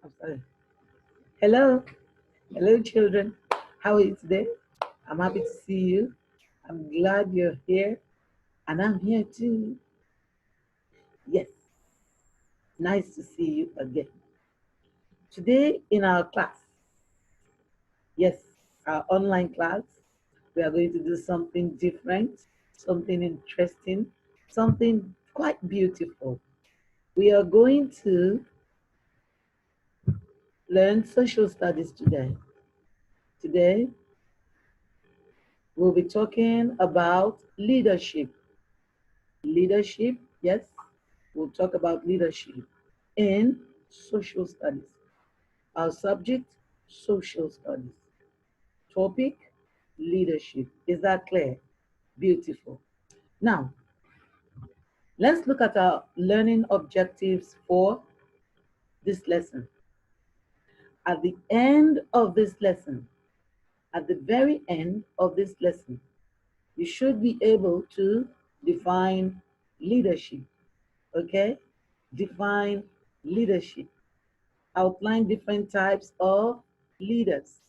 I'm sorry. Hello, hello, children. How are you today? I'm happy to see you. I'm glad you're here, and I'm here too. Yes, nice to see you again. Today in our class, yes, our online class, we are going to do something different, something interesting, something quite beautiful. We are going to learn social studies today. Today, we'll be talking about leadership. Leadership, yes, we'll talk about leadership in social studies. Our subject, social studies. Topic, leadership. Is that clear? Beautiful. Now, let's look at our learning objectives for this lesson. At the end of this lesson, at the very end of this lesson, you should be able to define leadership, okay? Define leadership. Outline different types of leaders.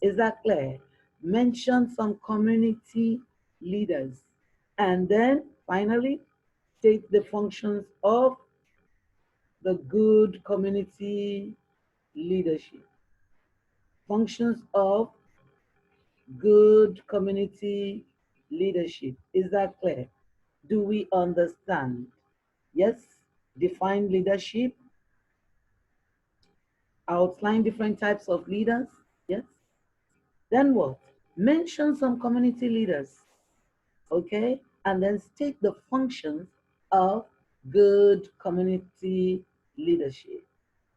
Is that clear? Mention some community leaders. And then finally, state the functions of the good community leadership. Functions of good community leadership. Is that clear? Do we understand? Yes? Define leadership. Outline different types of leaders. Yes? Then what? Mention some community leaders, okay? And then state the functions of good community leadership.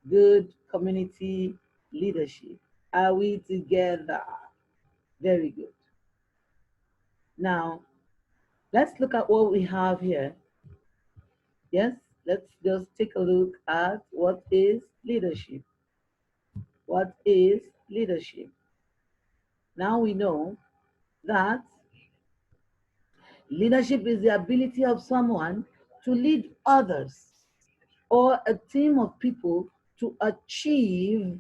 Good community leadership. Are we together? Very good. Now, let's look at what we have here. Yes, let's just take a look at what is leadership. What is leadership? Now we know that leadership is the ability of someone to lead others or a team of people to achieve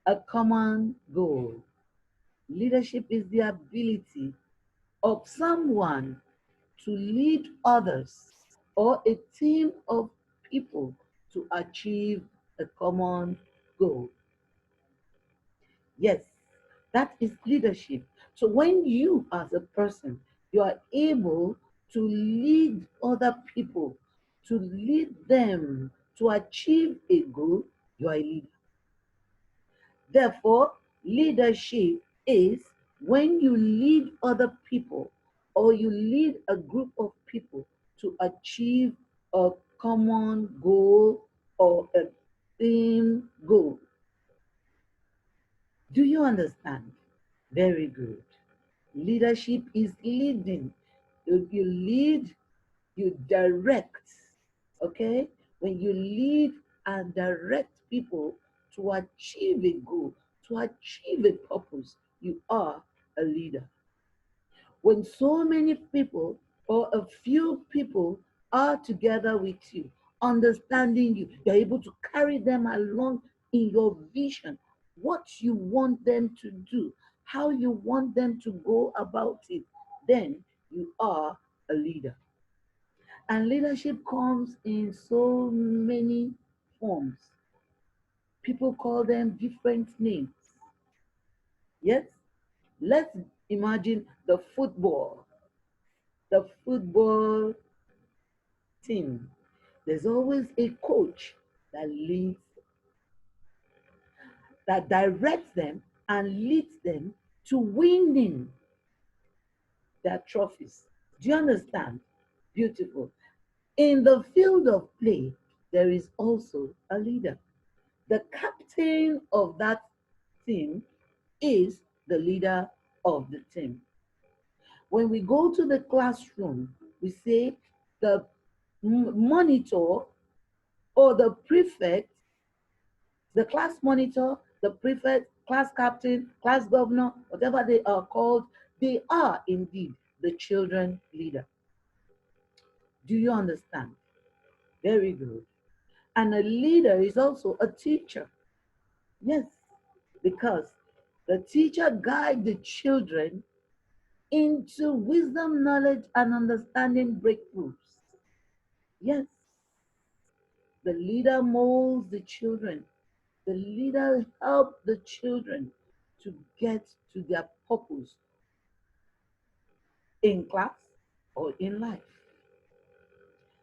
a common goal. Leadership is the ability of someone to lead others or a team of people to achieve a common goal. Yes, that is leadership. So when you as a person, you are able to lead other people, to lead them to achieve a goal, you are a leader. Therefore, leadership is when you lead other people or you lead a group of people to achieve a common goal or a team goal. Do you understand? Very good. Leadership is leading. You lead, you direct. Okay? When you lead and direct people to achieve a goal, to achieve a purpose, you are a leader. When so many people or a few people are together with you, understanding you, you're able to carry them along in your vision, what you want them to do, how you want them to go about it, then you are a leader. And leadership comes in so many forms. People call them different names. Yes? Let's imagine the football team. There's always a coach that leads, that directs them and leads them to winning their trophies. Do you understand? Beautiful. In the field of play, there is also a leader. The captain of that team is the leader of the team. When we go to the classroom, we say the monitor or the prefect, the class monitor, the prefect, class captain, class governor, whatever they are called, they are indeed the children leader. Do you understand? Very good. And a leader is also a teacher. Yes, because the teacher guides the children into wisdom, knowledge, and understanding breakthroughs. Yes, the leader molds the children. The leader helps the children to get to their purpose in class or in life.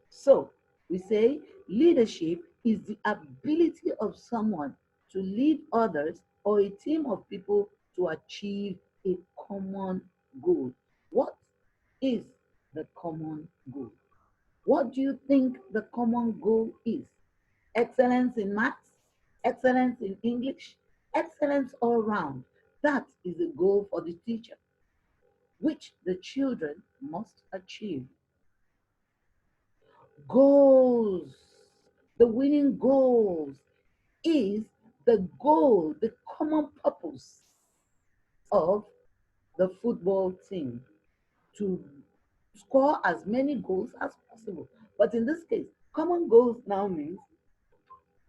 So we say leadership is the ability of someone to lead others or a team of people to achieve a common goal. What is the common goal? What do you think the common goal is? Excellence in maths, excellence in English, excellence all round. That is the goal for the teacher, which the children must achieve. Goals. The winning goals is the goal, the common purpose of the football team to score as many goals as possible. But in this case, common goals now means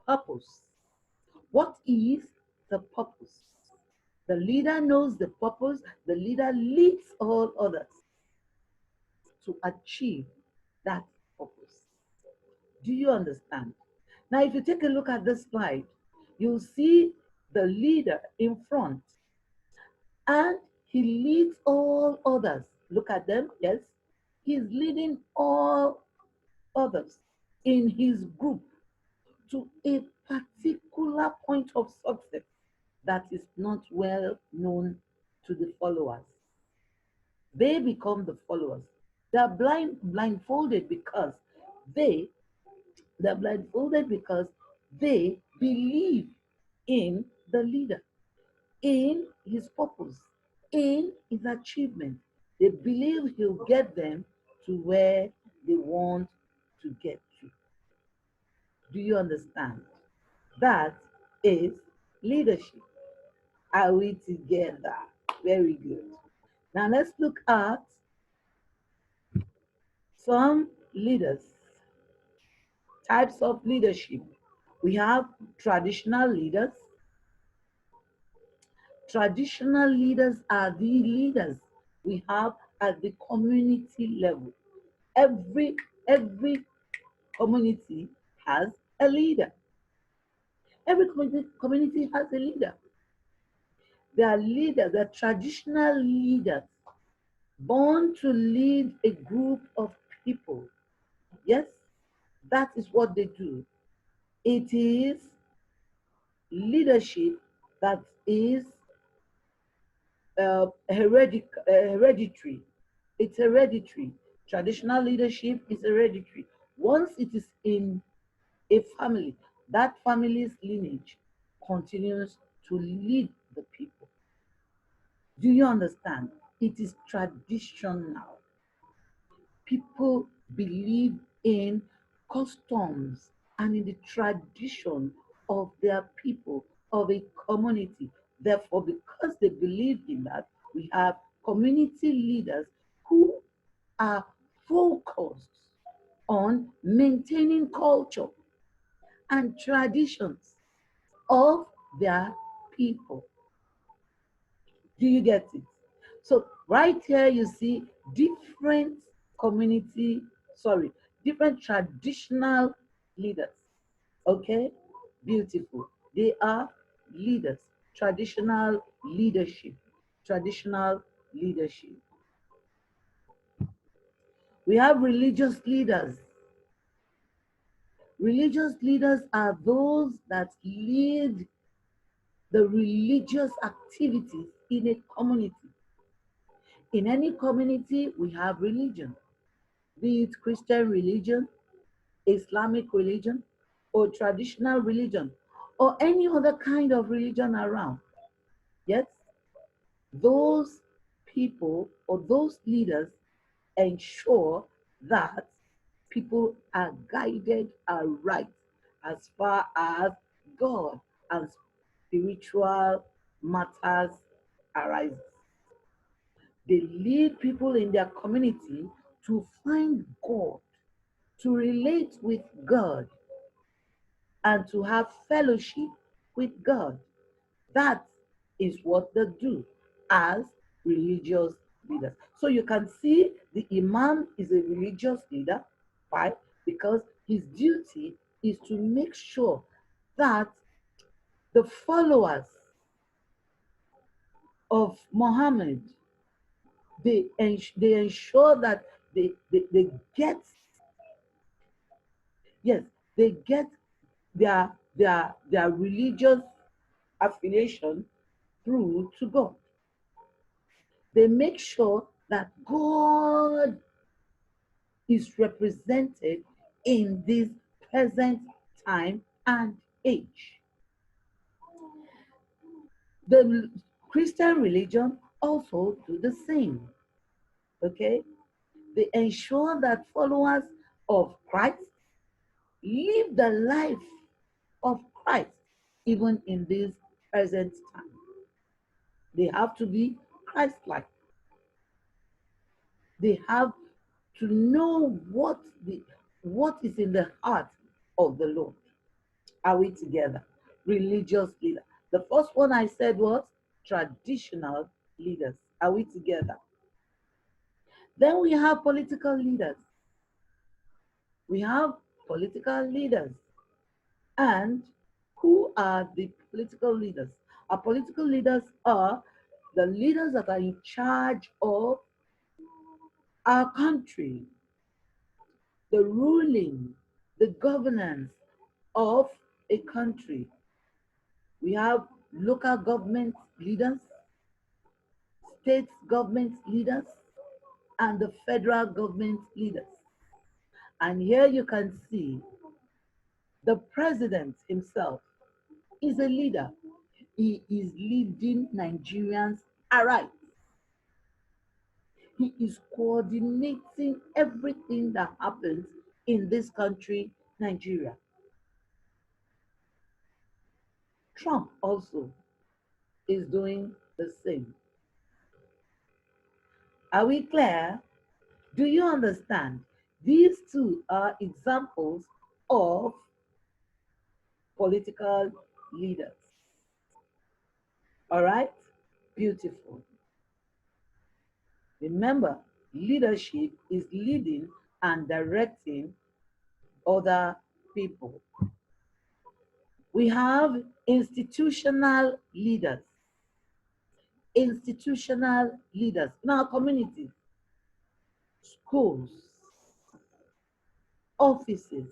purpose. What is the purpose? The leader knows the purpose, the leader leads all others to achieve that purpose. Do you understand? Now, if you take a look at this slide, you'll see the leader in front and he leads all others. Look at them, yes. He's leading all others in his group to a particular point of success that is not well known to the followers. They become the followers. They're blindfolded because they they're blindfolded because they believe in the leader, in his purpose, in his achievement. They believe he'll get them to where they want to get to. Do you understand? That is leadership. Are we together? Very good. Now let's look at some leaders, types of leadership. We have traditional leaders. Traditional leaders are the leaders we have at the community level. Every community has a leader. Every community has a leader. They are leaders, they are traditional leaders, born to lead a group of people. Yes, that is what they do. It is leadership that is hereditary. It's hereditary. Traditional leadership is hereditary. Once it is in a family, that family's lineage continues to lead the people. Do you understand? It is traditional. People believe in customs and in the tradition of their people, of a community. Therefore, because they believe in that, we have community leaders who are focused on maintaining culture and traditions of their people. Do you get it? So right here you see different community, sorry, different traditional leaders. Okay? Beautiful. They are leaders, traditional leadership. Traditional leadership. We have religious leaders. Religious leaders are those that lead the religious activities in a community. In any community, we have religion, be it Christian religion, Islamic religion, or traditional religion, or any other kind of religion around. Yes, those people or those leaders ensure that people are guided aright as far as God and spiritual matters arises. They lead people in their community to find God, to relate with God, and to have fellowship with God. That is what they do as religious leaders. So you can see the imam is a religious leader. Why? Because his duty is to make sure that the followers of Muhammad, they ensure that they get, yes, they get their religious affiliation through to God. They make sure that God is represented in this present time and age. The Christian religion also do the same. Okay? They ensure that followers of Christ live the life of Christ even in this present time. They have to be Christ-like. They have to know what is in the heart of the Lord. Are we together? Religious leader. The first one I said was traditional leaders. Are we together? Then we have political leaders. We have political leaders. And who are the political leaders? Our political leaders are the leaders that are in charge of our country, the ruling, the governance of a country. We have local government leaders, state government leaders, and the federal government leaders. And here you can see the president himself is a leader. He is leading Nigerians aright. He is coordinating everything that happens in this country, Nigeria. Trump also is doing the same. Are we clear? Do you understand? These two are examples of political leaders. All right? Beautiful. Remember, leadership is leading and directing other people. We have institutional leaders. Institutional leaders in our communities, schools, offices.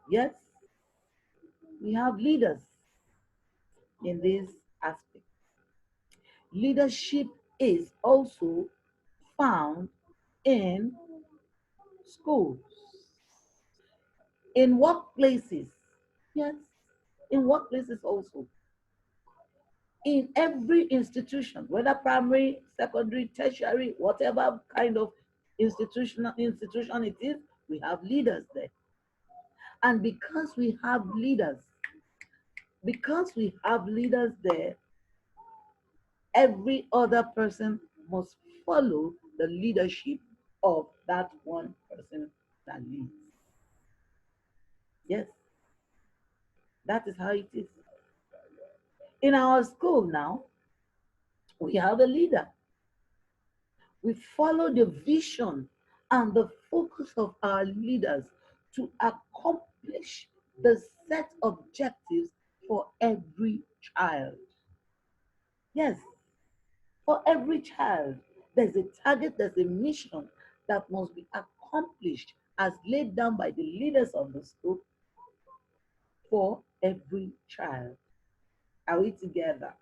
Yes, we have leaders in this aspect. Leadership is also found in schools, in workplaces. Yes, in workplaces also. In every institution, whether primary, secondary, tertiary, whatever kind of institution it is, we have leaders there. And because we have leaders there, every other person must follow the leadership of that one person that leads. Yes, that is how it is. In our school now, we have a leader. We follow the vision and the focus of our leaders to accomplish the set objectives for every child. Yes, for every child, there's a target, there's a mission that must be accomplished as laid down by the leaders of the school for every child. Are we together?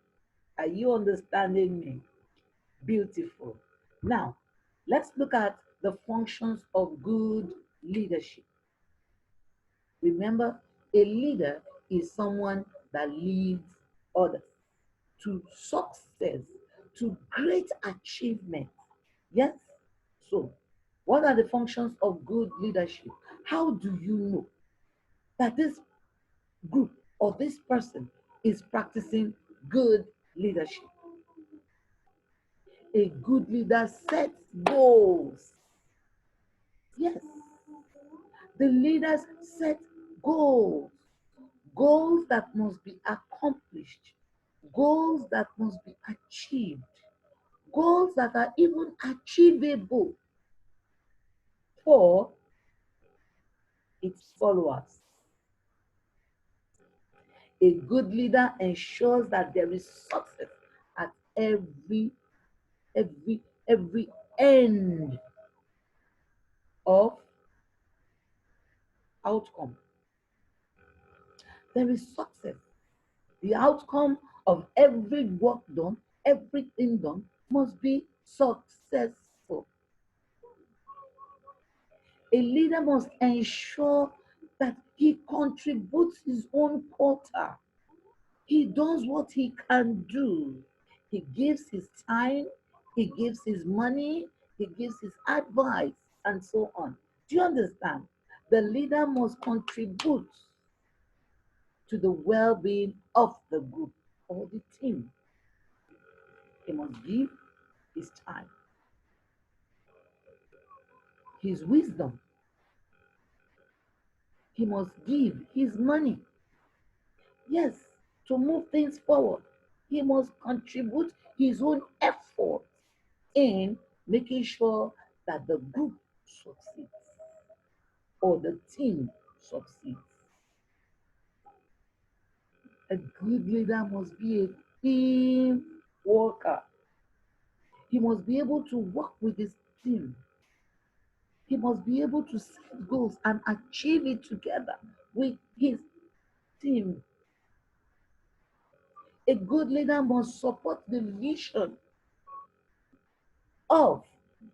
Are you understanding me? Beautiful. Now, let's look at the functions of good leadership. Remember, a leader is someone that leads others to success, to great achievement. Yes? So, what are the functions of good leadership? How do you know that this group or this person is practicing good leadership? A good leader sets goals. Yes, the leaders set goals, goals that must be accomplished. goals that must be achieved, goals that are even achievable for its followers. A good leader ensures that there is success at every end of outcome. There is success. The outcome of every work done, everything done must be successful. A leader must ensure that he contributes his own quota. He does what he can do. He gives his time, he gives his money, he gives his advice, and so on. Do you understand? The leader must contribute to the well being of the group or the team. He must give his time, his wisdom. He must give his money. Yes, to move things forward, he must contribute his own effort in making sure that the group succeeds or the team succeeds. A good leader must be a team worker. He must be able to work with his team. He must be able to set goals and achieve it together with his team. A good leader must support the vision of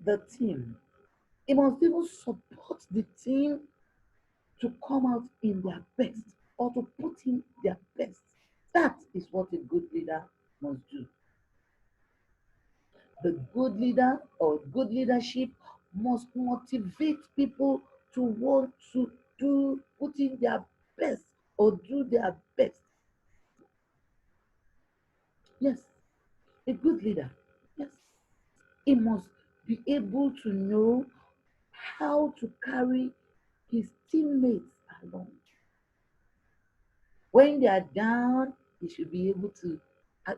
the team. He must even support the team to come out in their best or to put in their best. That is what a good leader must do. The good leader or good leadership must motivate people to want to put in their best or do their best. Yes, a good leader. Yes, he must be able to know how to carry his teammates along. When they are down, he should be able to uh,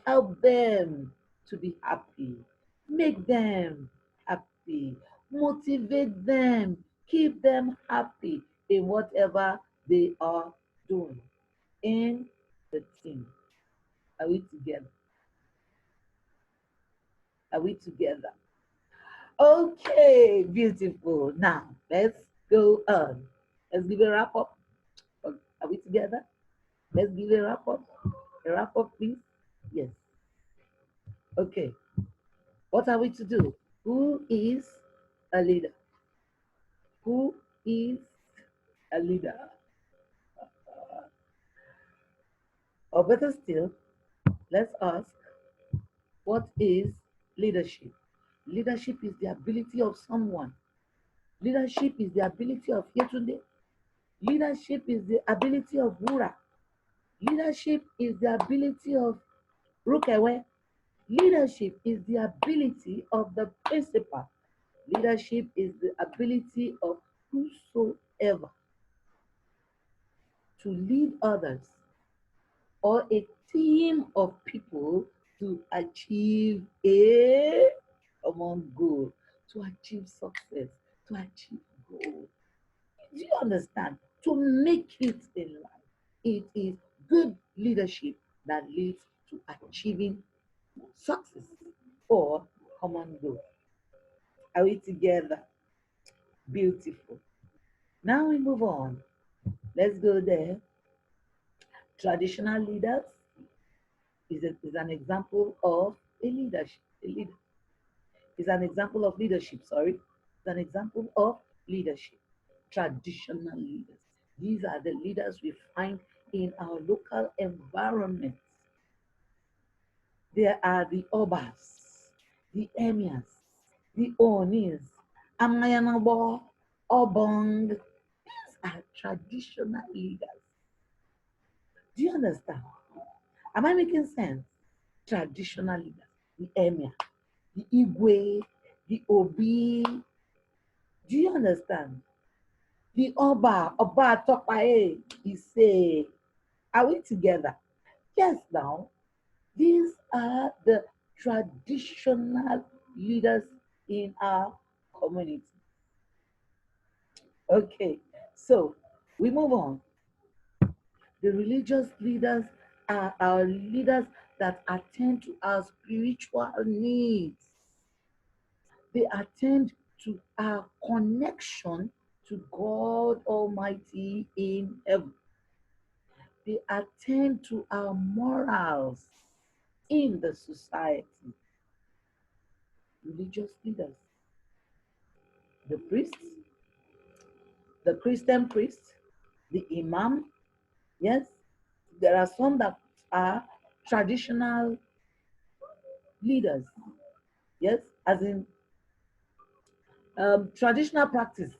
help them to be happy, make them happy, motivate them, keep them happy in whatever they are doing in the team. Are we together? Are we together? Okay, beautiful. Now, let's go on. Let's give a wrap up. Are we together? Let's give a wrap up. A wrap up, please. Yes. Okay. What are we to do? Who is a leader? Who is a leader? Or better still, let's ask, what is leadership? Leadership is the ability of someone. Leadership is the ability of Yetunde. Leadership is the ability of Wura. Leadership is the ability of Rukewe. Leadership is the ability of the principal. Leadership is the ability of whosoever to lead others or a team of people to achieve a common goal, to achieve success, to achieve goal. Do you understand? To make it in life, it is good leadership that leads to achieving success or common goal. Are we together? Beautiful. Now we move on. Let's go there. Traditional leaders is an example of a leadership. A leader is an example of leadership, sorry. It's an example of leadership. Traditional leaders. These are the leaders we find in our local environments. There are the obas, the emirs, the onis, amayanabo, obong. These are traditional leaders. Do you understand? Am I making sense? Traditional leaders, the emir, the igwe, the obi. Do you understand? The oba topae, he say, are we together? Yes, now. These are the traditional leaders in our community. Okay, so we move on. The religious leaders are our leaders that attend to our spiritual needs. They attend to our connection to God Almighty in heaven. They attend to our morals in the society. Religious leaders, the priests, the Christian priest, the imam, yes, there are some that are traditional leaders, yes, as in traditional practice,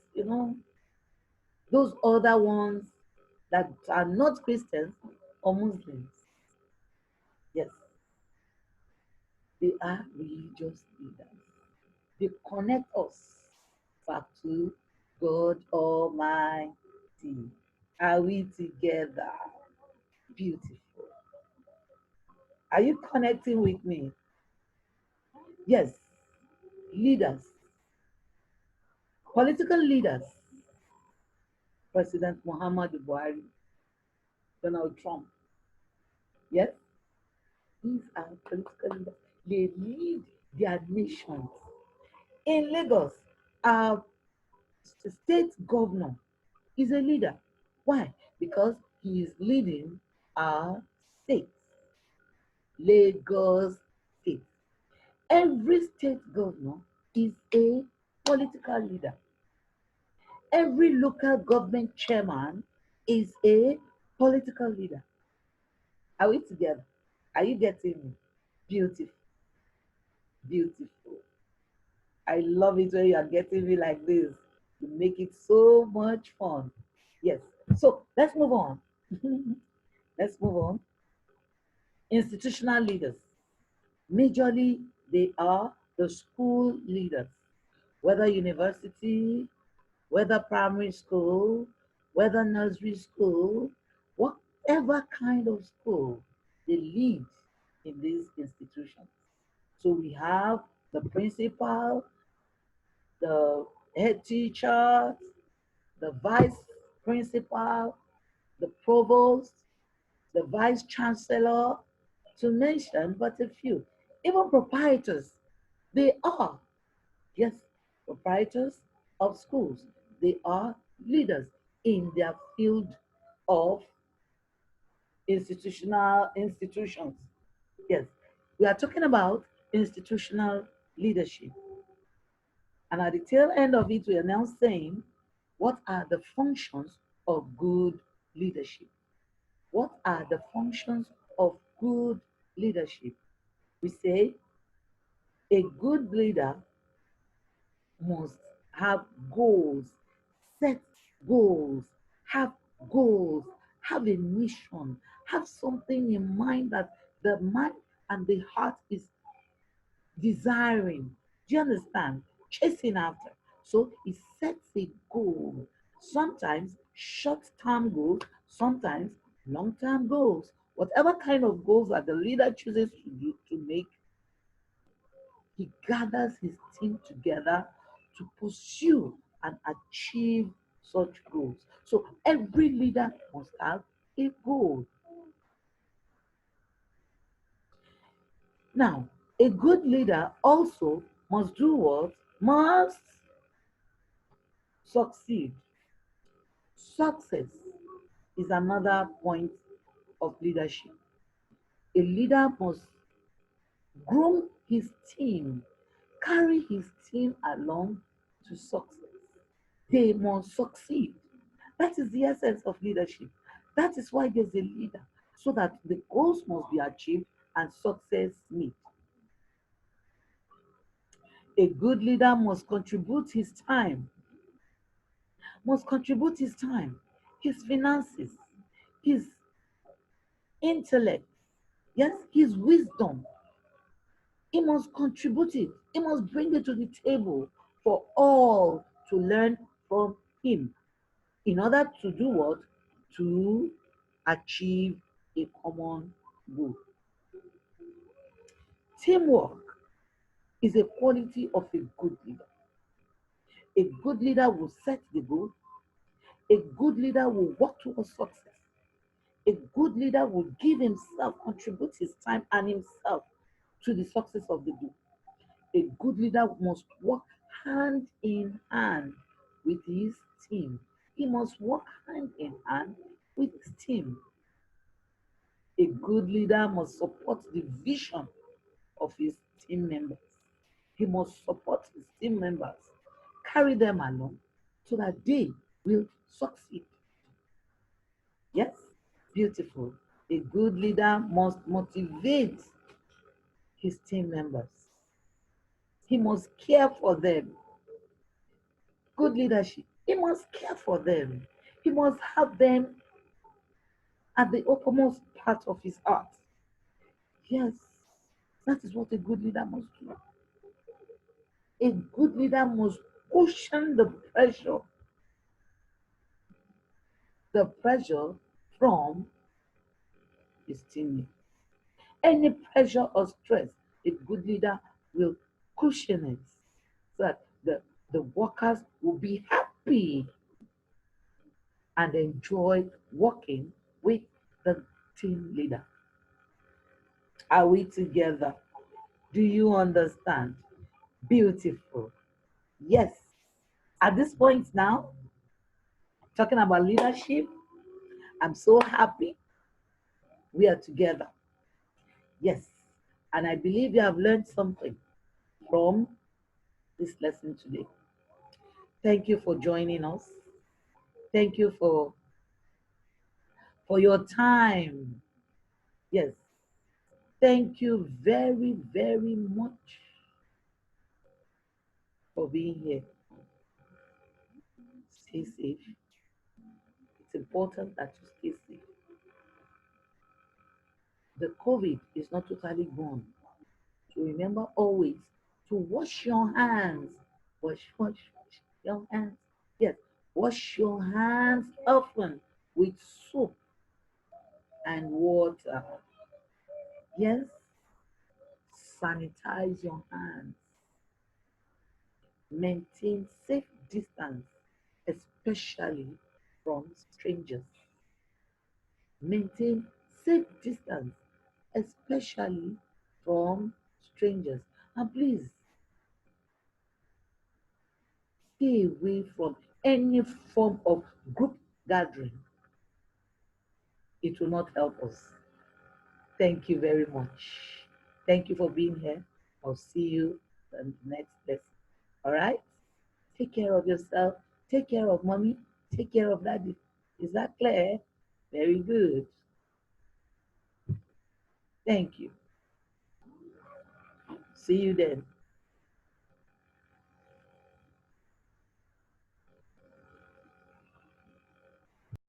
those other ones that are not Christians or Muslims, yes, they are religious leaders. They connect us back to God Almighty. Are we together? Beautiful. Are you connecting with me? Yes, leaders, political leaders, President Muhammadu Buhari, Donald Trump. Yes, these are political leaders. They lead their nations. In Lagos, our state governor is a leader. Why? Because he is leading our state, Lagos State. Every state governor is a political leader. Every local government chairman is a political leader. Are we together? Are you getting me? Beautiful, beautiful. I love it when you are getting me like this. You make it so much fun. Yes. So let's move on. Let's move on. Institutional leaders. Majorly, they are the school leaders, whether university, whether primary school, whether nursery school, whatever kind of school, they lead in these institutions. So we have the principal, the head teacher, the vice principal, the provost, the vice chancellor, to mention but a few. Even proprietors, they are, yes, proprietors of schools. They are leaders in their field of institutions. Yes, we are talking about institutional leadership. And at the tail end of it, we are now saying, what are the functions of good leadership? What are the functions of good leadership? We say a good leader must have goals, set goals, have goals, have a mission, have something in mind that the mind and the heart is desiring. Do you understand? Chasing after. So it sets a goal. Sometimes short-term goals, sometimes long-term goals. Whatever kind of goals that the leader chooses to make, he gathers his team together to pursue and achieve such goals. So every leader must have a goal. Now, a good leader also must do what? Must succeed. Success is another point of leadership. A leader must groom his team, carry his team along to success. They must succeed. That is the essence of leadership. That is why there's a leader, so that the goals must be achieved and success meet. A good leader must contribute his time, his finances, his intellect, yes, his wisdom. He must contribute it. He must bring it to the table for all to learn from him in order to do what? To achieve a common goal. Teamwork is a quality of a good leader. A good leader will set the goal. A good leader will work towards success. A good leader will give himself, contribute his time and himself to the success of the group. A good leader must work hand in hand with his team. He must work hand in hand with his team. A good leader must support the vision of his team members. He must support his team members, carry them along so that they will succeed. Yes, beautiful. A good leader must motivate his team members. He must care for them. Good leadership, he must care for them. He must have them at the uppermost part of his heart. Yes, that is what a good leader must do. A good leader must cushion the pressure from his teammates. Any pressure or stress, a good leader will cushion it so that the workers will be happy and enjoy working with the team leader. Are we together? Do you understand? Beautiful. Yes. At this point now, talking about leadership, I'm so happy we are together. Yes. And I believe you have learned something from this lesson today. Thank you for joining us. Thank you for your time. Yes. Thank you very, very much for being here. Stay safe. It's important that you stay safe. The COVID is not totally gone. So remember always to wash your hands. Wash your hands. Yes, wash your hands often with soap and water. Yes, sanitize your hands. Maintain safe distance, especially from strangers. Maintain safe distance, especially from strangers. And please stay away from any form of group gathering. It will not help us. Thank you very much. Thank you for being here. I'll see you in the next lesson. All right? Take care of yourself. Take care of mommy. Take care of daddy. Is that clear? Very good. Thank you. See you then.